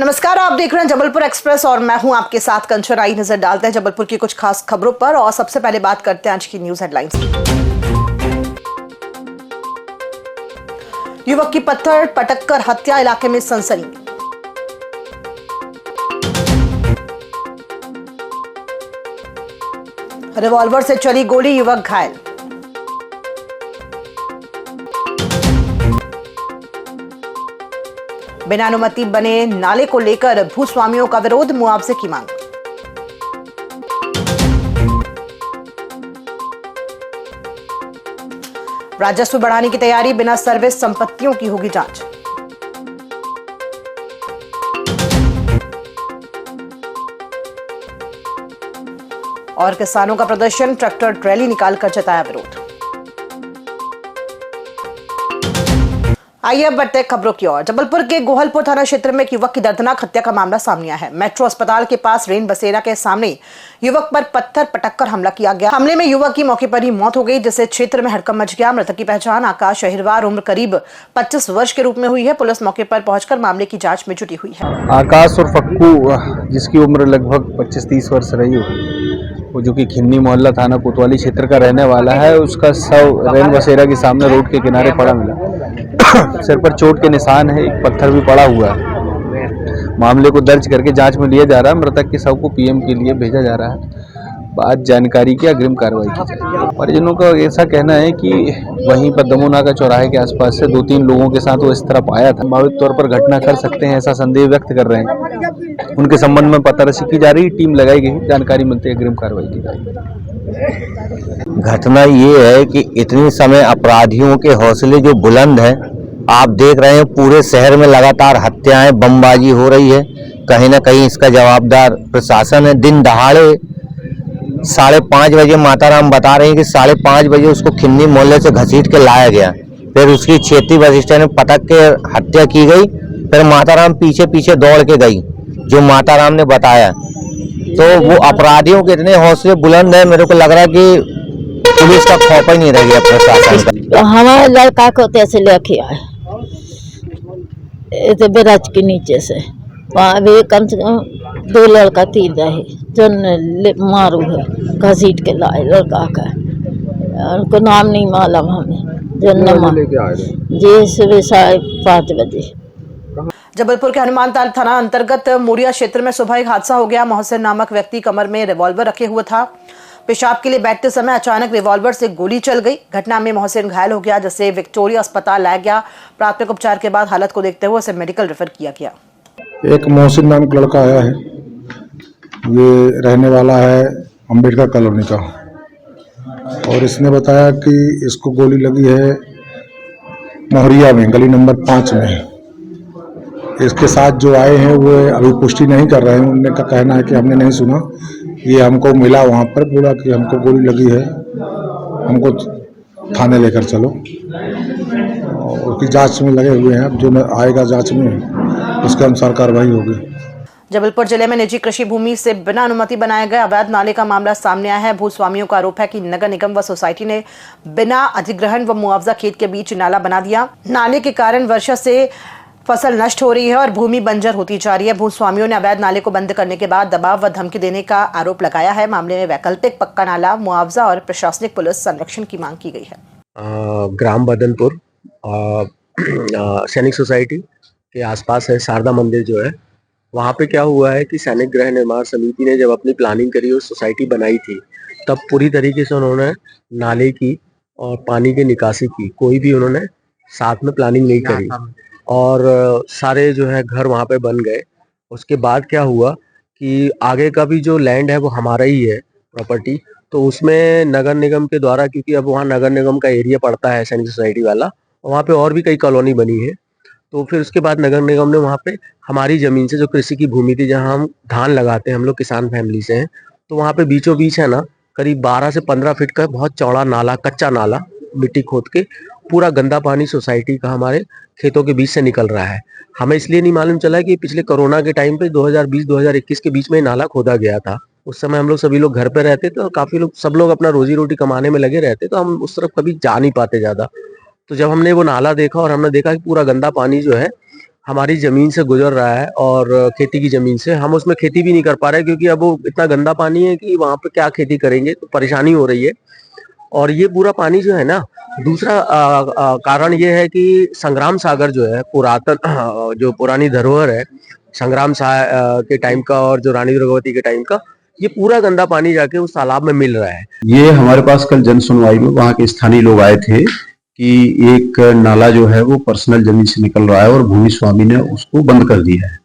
नमस्कार, आप देख रहे हैं जबलपुर एक्सप्रेस और मैं हूं आपके साथ कंचन। आई नजर डालते हैं जबलपुर की कुछ खास खबरों पर और सबसे पहले बात करते हैं आज की न्यूज हेडलाइंस। युवक की पत्थर पटककर हत्या, इलाके में सनसनी। रिवॉल्वर से चली गोली, युवक घायल। बिना अनुमति बने नाले को लेकर भूस्वामियों का विरोध, मुआवजे की मांग। राजस्व बढ़ाने की तैयारी, बिना सर्विस संपत्तियों की होगी जांच। और किसानों का प्रदर्शन, ट्रैक्टर ट्रैली निकालकर जताया विरोध। आइए अब बढ़ते हैं खबरों की ओर। जबलपुर के गोहलपुर थाना क्षेत्र में एक युवक की दर्दनाक हत्या का मामला सामने आया है। मेट्रो अस्पताल के पास रेन बसेरा के सामने युवक पर पत्थर पटककर हमला किया गया। हमले में युवक की मौके पर ही मौत हो गई, जिससे क्षेत्र में हड़कंप मच गया। मृतक की पहचान आकाश अहिरवार, उम्र करीब 25 वर्ष के रूप में हुई है। पुलिस मौके पर पहुंचकर मामले की जांच में जुटी हुई है। आकाश और फक्कू, जिसकी उम्र लगभग 25-30 वर्ष रही हो, वो जो कि खिन्नी मोहल्ला थाना कोतवाली क्षेत्र का रहने वाला है, उसका शव रेन बसेरा के सामने रोड के किनारे पड़ा मिला। सिर पर चोट के निशान है, एक पत्थर भी पड़ा हुआ है। मामले को दर्ज करके जांच में लिया जा रहा है। मृतक के शव को पीएम के लिए भेजा जा रहा है। बाद जानकारी की अग्रिम कार्रवाई की जाएगी। परिजनों का ऐसा कहना है कि वहीं पर दमोनाका चौराहे के आसपास से 2-3 लोगों के साथ वो इस तरफ आया था। संभावित तौर पर घटना कर सकते हैं, ऐसा संदेह व्यक्त कर रहे हैं। उनके संबंध में पताराशी की जा रही, टीम लगाई गई, जानकारी मिलते ही अग्रिम कार्रवाई की जाएगी। घटना ये है कि इतनी समय अपराधियों के हौसले जो बुलंद हैं, आप देख रहे हैं पूरे शहर में लगातार हत्याएं, बमबाजी हो रही है। कहीं ना कहीं इसका जवाबदार प्रशासन है। दिन दहाड़े 5:30 बजे माताराम बता रहे हैं कि 5:30 बजे उसको खिन्नी मोहल्ले से घसीट के लाया गया, फिर उसकी छेती बस स्टैंड में पटक के हत्या की गई। फिर माताराम पीछे पीछे दौड़ के गई, जो माताराम ने बताया। तो वो अपराधियों के इतने हौसले बुलंद है, मेरे को लग रहा है कि पुलिस का खौफ ही नहीं रह गया प्रशासन का। हमारे लड़का को तैसे लेके आए ब्रिज के नीचे से, वहाँ भी कम से कम 2 लड़का 3 रहे जो मारू है, घसीट के लाए लड़का का। उनको नाम नहीं मालूम हमें। जी सुबह 5:30 बजे। जबलपुर के हनुमानताल थाना अंतर्गत मोरिया क्षेत्र में सुबह एक हादसा हो गया। मोहसिन नामक व्यक्ति कमर में रिवॉल्वर रखे हुए था। पेशाब के लिए बैठते समय अचानक रिवॉल्वर से गोली चल गई। घटना में मोहसिन घायल हो गया, जिसे विक्टोरिया अस्पताल लाया गया। प्राथमिक उपचार के बाद हालत को देखते हुए उसे मेडिकल रेफर किया गया। एक मोहसिन नाम का लड़का आया है, ये रहने वाला है अंबेडकर कॉलोनी का, और इसने बताया कि इसको गोली लगी है मोहरिया में, गली नंबर 5 में। इसके साथ जो आए हैं वो अभी पुष्टि नहीं कर रहे हैं। उनका कहना है कि हमने नहीं सुना, ये हमको मिला वहाँ पर, बोला कि हमको गोली लगी है, हमको थाने लेकर चलो। और उसकी जांच में लगे हुए हैं, जो आएगा जांच में उसके अनुसार कार्रवाई होगी। जबलपुर जिले में निजी कृषि भूमि से बिना अनुमति बनाए गए अवैध नाले का मामला सामने आया है। भूस्वामियों का आरोप है कि नगर निगम व सोसाइटी ने बिना अधिग्रहण व मुआवजा खेत के बीच नाला बना दिया। नाले के कारण वर्षा से फसल नष्ट हो रही है और भूमि बंजर होती जा रही है। भूस्वामियों ने अवैध नाले को बंद करने के बाद दबाव व धमकी देने का आरोप लगाया है। मामले में वैकल्पिक पक्का नाला, मुआवजा और प्रशासनिक पुलिस संरक्षण की मांग की गई है। ग्राम बदनपुर सैनिक सोसाइटी के आसपास है शारदा मंदिर जो है, वहाँ पे क्या हुआ है कि सैनिक गृह निर्माण समिति ने जब अपनी प्लानिंग करी और सोसाइटी बनाई थी, तब पूरी तरीके से उन्होंने नाले की और पानी की निकासी की कोई भी उन्होंने साथ में प्लानिंग नहीं करी, और सारे जो है घर वहाँ पे बन गए। उसके बाद क्या हुआ कि आगे का भी जो लैंड है वो हमारा ही है प्रॉपर्टी, तो उसमें नगर निगम के द्वारा, क्योंकि अब वहाँ नगर निगम का एरिया पड़ता है सैनिक सोसाइटी वाला, वहाँ पे और भी कई कॉलोनी बनी है। तो फिर उसके बाद नगर निगम ने वहाँ पे हमारी ज़मीन से, जो कृषि की भूमि थी जहाँ हम धान लगाते हैं, हम लोग किसान फैमिली से हैं, तो वहाँ पे बीचों बीच है ना करीब 12 से 15 फीट का बहुत चौड़ा नाला, कच्चा नाला मिट्टी खोद के, पूरा गंदा पानी सोसाइटी का हमारे खेतों के बीच से निकल रहा है। हमें इसलिए नहीं मालूम चला कि पिछले कोरोना के टाइम पे 2020-2021 के बीच में नाला खोदा गया था। उस समय हम लोग सभी लोग घर पे रहते थे और काफ़ी लोग, सब लोग अपना रोजी रोटी कमाने में लगे रहते, तो हम उस तरफ कभी जा नहीं पाते ज़्यादा। तो जब हमने वो नाला देखा और हमने देखा कि पूरा गंदा पानी जो है हमारी ज़मीन से गुजर रहा है और खेती की ज़मीन से हम उसमें खेती भी नहीं कर पा रहे क्योंकि अब वो इतना गंदा पानी है कि वहाँ पे क्या खेती करेंगे, तो परेशानी हो रही है। और ये पूरा पानी जो है ना, दूसरा कारण ये है कि संग्राम सागर जो है पुरातन जो पुरानी धरोहर है के टाइम का और जो रानी दुर्गावती के टाइम का, ये पूरा गंदा पानी जाके उस तालाब में मिल रहा है। ये हमारे पास कल जन सुनवाई में वहाँ के स्थानीय लोग आए थे कि एक नाला जो है वो पर्सनल जमीन से निकल रहा है और भूमि स्वामी ने उसको बंद कर दिया है,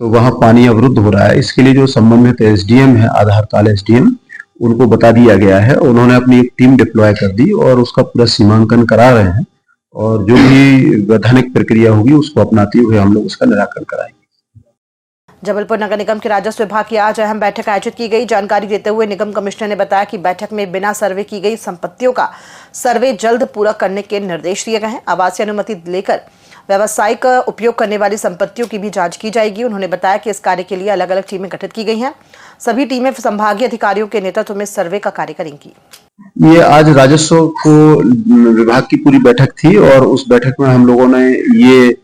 तो वहाँ पानी अवरुद्ध हो रहा है। इसके लिए जो संबंधित एसडीएम है, आधारताल एसडीएम, उनको बता दिया गया है। उन्होंने अपनी एक टीम डिप्लॉय कर दी और उसका पूरा सीमांकन करा रहे हैं और जो भी वैधानिक प्रक्रिया होगी उसको अपनाते हुए हम लोग उसका निराकरण कराएंगे। जबलपुर नगर निगम के राजस्व विभाग की आज अहम बैठक आयोजित की गई। जानकारी देते हुए निगम कमिश्नर ने बताया कि बैठक में बिना सर्वे की गई संपत्तियों का सर्वे जल्द पूरा करने के निर्देश दिए गए हैं। आवासीय अनुमति लेकर व्यावसायिक उपयोग करने वाली संपत्तियों की भी जांच की जाएगी। उन्होंने बताया कि इस कार्य के लिए अलग अलग टीमें गठित की गई हैं। सभी टीमें संभागीय अधिकारियों के नेतृत्व में सर्वे का कार्य करेंगी। ये आज राजस्व को विभाग की पूरी बैठक थी और उस बैठक में हम लोगों ने ये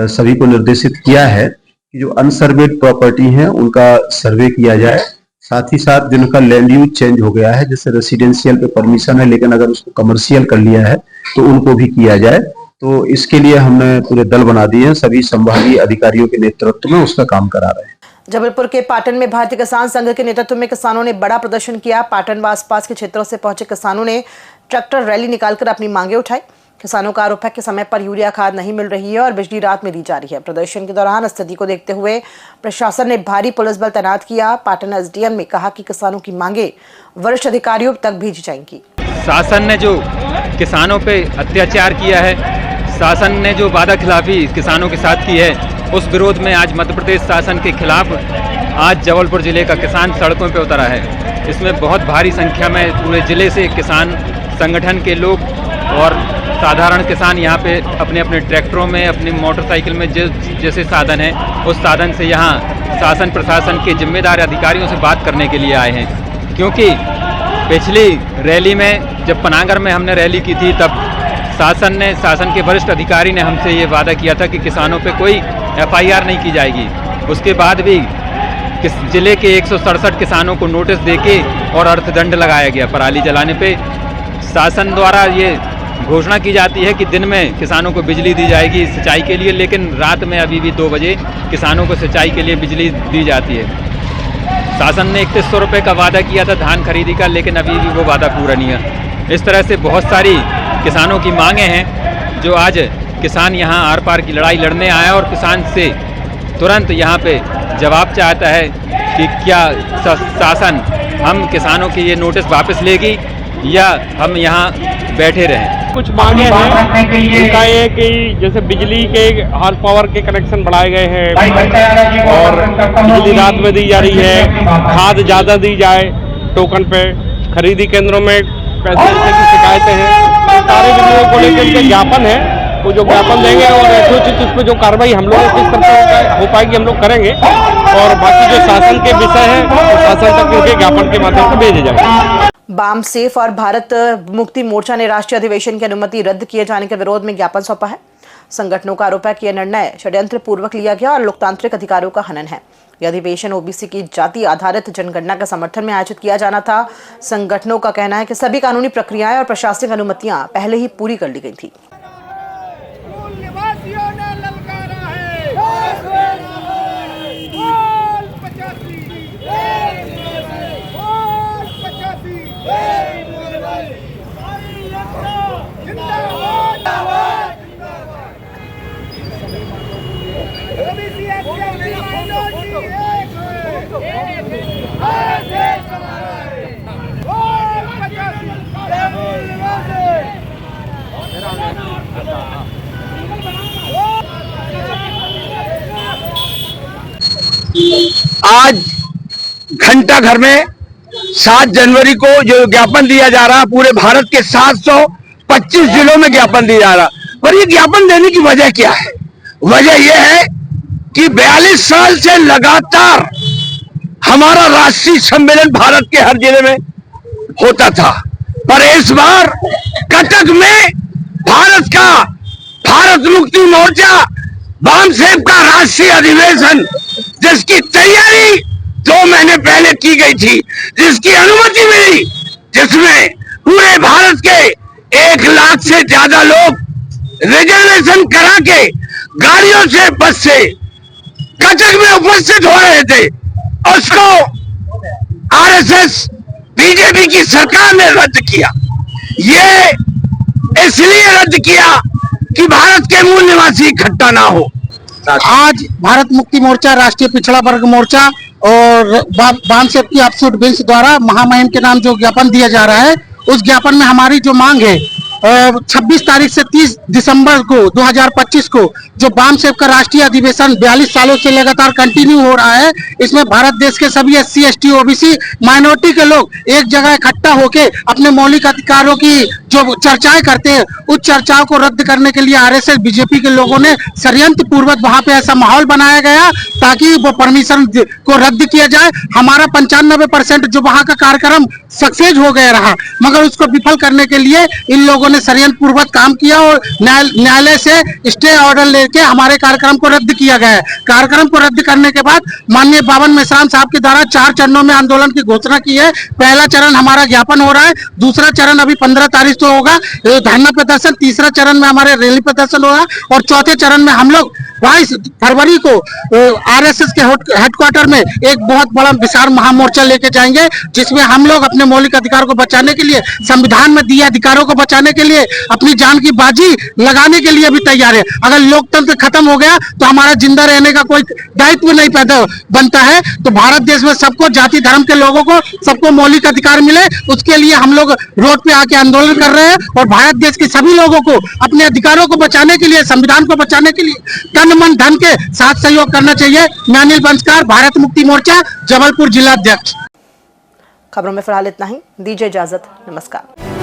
सभी को निर्देशित किया है कि जो अनसर्वेड प्रॉपर्टी है उनका सर्वे किया जाए। साथ ही साथ जिनका लैंड यूज चेंज हो गया है, जैसे रेसिडेंशियल पे परमिशन है लेकिन अगर उसको कमर्शियल कर लिया है तो उनको भी किया जाए। तो इसके लिए हमने पूरे दल बना दिए हैं, सभी संभागीय अधिकारियों के नेतृत्व में उसका काम करा रहे हैं। जबलपुर के पाटन में भारतीय किसान संघ के नेतृत्व में किसानों ने बड़ा प्रदर्शन किया। पाटन व आसपास के क्षेत्रों से पहुंचे किसानों ने ट्रैक्टर रैली निकालकर अपनी मांगे उठाई। किसानों का आरोप है कि समय पर यूरिया खाद नहीं मिल रही है और बिजली रात में दी जा रही है। प्रदर्शन के दौरान स्थिति को देखते हुए प्रशासन ने भारी पुलिस बल तैनात किया। पाटन एसडीएम ने कहा कि किसानों की मांगे वरिष्ठ अधिकारियों तक भेजी जाएंगी। शासन ने जो किसानों पे अत्याचार किया है, शासन ने जो वादा खिलाफी किसानों के साथ की है, उस विरोध में आज मध्य प्रदेश शासन के खिलाफ आज जबलपुर जिले का किसान सड़कों पर उतरा है। इसमें बहुत भारी संख्या में पूरे जिले से किसान संगठन के लोग और साधारण किसान यहाँ पे अपने अपने ट्रैक्टरों में, अपनी मोटरसाइकिल में जैसे साधन है उस साधन से यहाँ शासन प्रशासन के जिम्मेदार अधिकारियों से बात करने के लिए आए हैं। क्योंकि पिछली रैली में जब पनागर में हमने रैली की थी तब शासन के वरिष्ठ अधिकारी ने हमसे ये वादा किया था कि किसानों पे कोई एफआईआर नहीं की जाएगी। उसके बाद भी जिले के 167 किसानों को नोटिस देके और अर्थदंड लगाया गया। पराली जलाने पे शासन द्वारा ये घोषणा की जाती है कि दिन में किसानों को बिजली दी जाएगी सिंचाई के लिए, लेकिन रात में अभी भी 2 बजे किसानों को सिंचाई के लिए बिजली दी जाती है। शासन ने 3100 रुपये का वादा किया था धान खरीदी का, लेकिन अभी भी वो वादा पूरा नहीं है। इस तरह से बहुत सारी किसानों की मांगें हैं जो आज किसान यहाँ आर पार की लड़ाई लड़ने आया और किसान से तुरंत यहाँ पे जवाब चाहता है कि क्या शासन हम किसानों की ये नोटिस वापस लेगी या हम यहाँ बैठे रहें। कुछ मांगे हैं उनका ये कि जैसे बिजली के हॉर्स पावर के कनेक्शन बढ़ाए गए हैं और बिजली रात में दी जा रही है, खाद ज़्यादा दी जाए, टोकन पे खरीदी केंद्रों में पैसे की शिकायतें हैं। सारे बिजलियों को लेकर के ज्ञापन है, वो जो ज्ञापन देंगे और यथोचित उस पर जो कार्रवाई हम लोग किस तरह हो पाएगी हम लोग करेंगे और बाकी जो शासन के विषय है तो शासन तक उनके ज्ञापन के माध्यम से भेजे जाएंगे। बाम सेफ और भारत मुक्ति मोर्चा ने राष्ट्रीय अधिवेशन की अनुमति रद्द किए जाने के विरोध में ज्ञापन सौंपा है। संगठनों का आरोप है कि यह निर्णय षड्यंत्र पूर्वक लिया गया और लोकतांत्रिक अधिकारों का हनन है। यह अधिवेशन ओबीसी की जाति आधारित जनगणना के समर्थन में आयोजित किया जाना था। संगठनों का कहना है कि सभी कानूनी प्रक्रियाएं और प्रशासनिक अनुमतियां पहले ही पूरी कर ली गई थी। आज घंटा घर में 7 जनवरी को जो ज्ञापन दिया जा रहा है, पूरे भारत के 725 जिलों में ज्ञापन दिया जा रहा, पर ये ज्ञापन देने की वजह क्या है? वजह यह है कि 42 साल से लगातार हमारा राष्ट्रीय सम्मेलन भारत के हर जिले में होता था, पर इस बार कटक में भारत मुक्ति मोर्चा बामसेब का राष्ट्रीय अधिवेशन जिसकी तैयारी 2 महीने पहले की गई थी, जिसकी अनुमति मिली, जिसमें पूरे भारत के 1 लाख से ज्यादा लोग रिजर्वेशन करा के गाड़ियों से, बस से कटक में उपस्थित हो रहे थे, उसको आरएसएस बीजेपी की सरकार ने रद्द किया। ये इसलिए रद्द किया कि भारत के मूल निवासी इकट्ठा ना हो। आज भारत मुक्ति मोर्चा, राष्ट्रीय पिछड़ा वर्ग मोर्चा और बामसेब की अपसूट बेंच द्वारा महामहिम के नाम जो ज्ञापन दिया जा रहा है, उस ज्ञापन में हमारी जो मांग है 26 तारीख से 30 दिसंबर को 2025 को जो बामसेब का राष्ट्रीय अधिवेशन 42 सालों से लगातार कंटिन्यू हो रहा है, इसमें भारत देश के सभी SC, ST, OBC माइनॉरिटी के लोग एक जगह इकट्ठा होके अपने मौलिक अधिकारों की जो चर्चाएं करते हैं, उस चर्चाओं को रद्द करने के लिए आरएसएस बीजेपी के लोगों ने षड्यंत्र पूर्वक वहां पे ऐसा माहौल बनाया गया ताकि वो परमिशन को रद्द किया जाए। हमारा 95% जो वहां का कार्यक्रम सक्सेस हो गया रहा, मगर उसको विफल करने के लिए इन लोगों ने षड्यंत्र पूर्वक काम किया और न्यायालय से स्टे ऑर्डर लेके हमारे कार्यक्रम को रद्द किया गया है। कार्यक्रम को रद्द करने के बाद माननीय बावन मेश्राम साहब के द्वारा 4 चरणों में आंदोलन की घोषणा की है। पहला चरण हमारा ज्ञापन हो रहा है, दूसरा चरण अभी 15 तारीख को होगा धरना प्रदर्शन, तीसरा चरण में हमारे रैली प्रदर्शन होगा और चौथे चरण में हम लोग 22 फरवरी को आरएसएस के हेडक्वार्टर में एक बहुत बड़ा विशाल महामोर्चा लेके जाएंगे, जिसमें हम लोग अपने मौलिक अधिकार को बचाने के लिए, संविधान में दिए अधिकारों को बचाने के लिए, अपनी जान की बाजी लगाने के लिए भी तैयार है। अगर लोकतंत्र खत्म हो गया तो हमारा जिंदा रहने का कोई दायित्व नहीं पैदा बनता है। तो भारत देश में सबको, जाति धर्म के लोगों को सबको मौलिक अधिकार मिले, उसके लिए हम लोग रोड पे आके आंदोलन कर रहे हैं और भारत देश के सभी लोगों को अपने अधिकारों को बचाने के लिए, संविधान को बचाने के लिए तन मन धन के साथ सहयोग करना चाहिए। मैं अनिल बंसकार, भारत मुक्ति मोर्चा, जबलपुर जिला अध्यक्ष। खबरों में फिलहाल इतना ही। दीजिए इजाजत, नमस्कार।